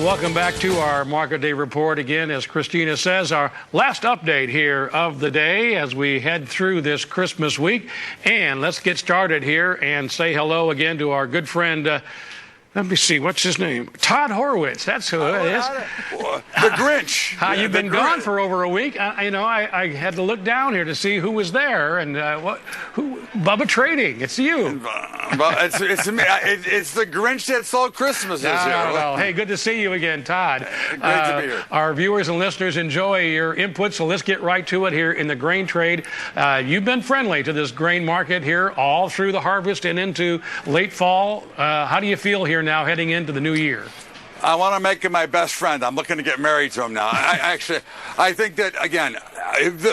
And welcome back to our Market Day Report. Again, as Christina says, our last update here of the day as we head through this Christmas week. And let's get started here and say hello again to our good friend, let me see, what's his name? Todd Horwitz. That's who it is. The Grinch. How you've been gone for over a week. I had to look down here to see who was there. And Bubba Trading. It's you. It's the Grinch that stole Christmas this year. Well, hey, good to see you again, Todd. Great to be here. Our viewers and listeners enjoy your input, so let's get right to it here in the grain trade. You've been friendly to this grain market here all through the harvest and into late fall. How do you feel here now heading into the new year? I want to make him my best friend. I'm looking to get married to him now. I think that, again,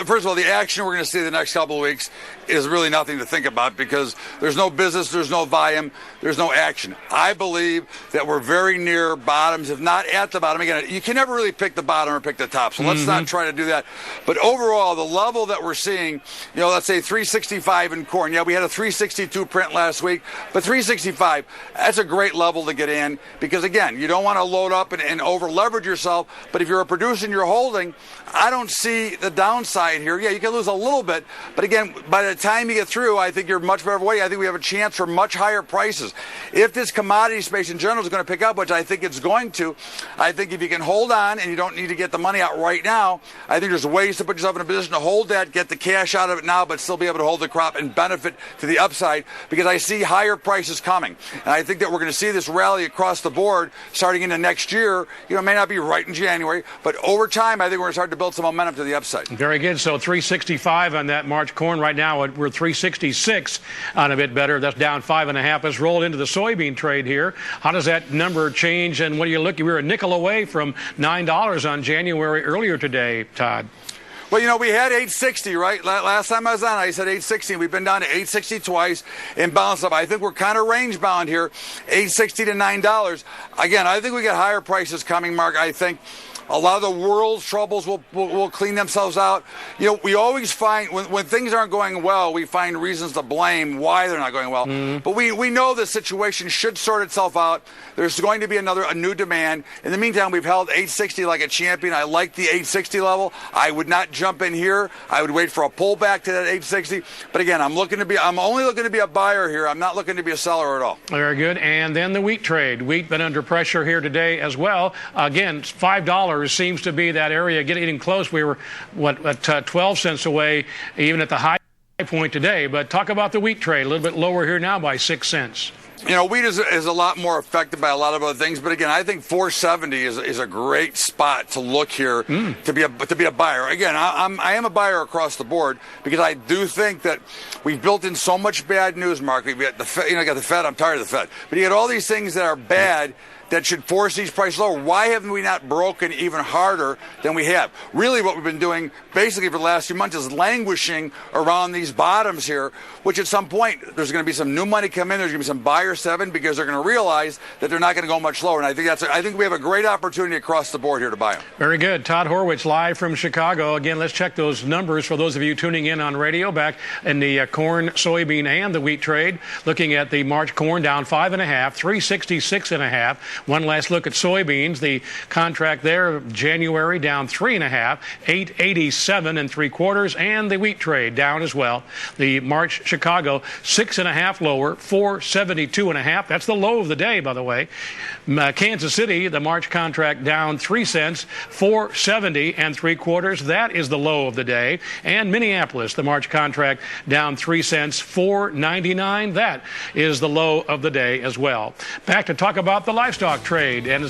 first of all, the action we're going to see the next couple of weeks is really nothing to think about because there's no business, there's no volume, there's no action. I believe that we're very near bottoms, if not at the bottom. Again, you can never really pick the bottom or pick the top, so let's not try to do that. But overall, the level that we're seeing, let's say 365 in corn. Yeah, we had a 362 print last week, but 365, that's a great level to get in because, again, you don't want to load up and over leverage yourself, but if you're a producer and you're holding, I don't see the downside here. Yeah, you can lose a little bit, but again, by the time you get through, I think you're much better way. I think we have a chance for much higher prices. If this commodity space in general is going to pick up, which I think it's going to, I think if you can hold on and you don't need to get the money out right now, I think there's ways to put yourself in a position to hold that, get the cash out of it now, but still be able to hold the crop and benefit to the upside because I see higher prices coming. And I think that we're going to see this rally across the board starting into next year. It may not be right in January, but over time, I think we're going to start to build some momentum to the upside. Very good. So 365 on that March corn right now. We're 366 on a bit better. That's down 5.5. Let's roll into the soybean trade here. How does that number change? And what are you looking? We were a nickel away from $9 on January earlier today, Todd. Well, we had 860, right? Last time I was on, I said 860. We've been down to 860 twice and bounced up. I think we're kind of range bound here, 860 to $9. Again, I think we got higher prices coming, Mark. I think a lot of the world's troubles will clean themselves out. We always find when things aren't going well, we find reasons to blame why they're not going well. But we know the situation should sort itself out. There's going to be a new demand. In the meantime, we've held 860 like a champion. I like the 860 level. I would not jump in here. I would wait for a pullback to that 860. But again, I'm only looking to be a buyer here. I'm not looking to be a seller at all. Very good. And then the wheat trade. Wheat been under pressure here today as well. Again, $5 seems to be that area getting close. We were, 12 cents away, even at the high point today. But talk about the wheat trade, a little bit lower here now by 6 cents. Wheat is a lot more affected by a lot of other things, but again, I think 470 is a great spot to look here to be a buyer. Again, I am a buyer across the board because I do think that we've built in so much bad news, Mark. We've got the Fed, got the Fed. I'm tired of the Fed, but you got all these things that are bad that should force these prices lower. Why haven't we not broken even harder than we have? Really what we've been doing basically for the last few months is languishing around these bottoms here, which at some point there's going to be some new money come in. There's going to be some buyers because they're going to realize that they're not going to go much lower. And I think we have a great opportunity across the board here to buy them. Very good. Todd Horwitz live from Chicago. Again, let's check those numbers for those of you tuning in on radio back in the corn, soybean, and the wheat trade. Looking at the March corn down 5.5, 366.5. One last look at soybeans. The contract there, January, down 3.5, 887 3/4, and the wheat trade down as well. The March Chicago 6.5 lower, 472.5. That's the low of the day, by the way. Kansas City, the March contract down 3 cents, 470 3/4. That is the low of the day. And Minneapolis, the March contract down 3 cents, 499. That is the low of the day as well. Back to talk about the livestock trade. And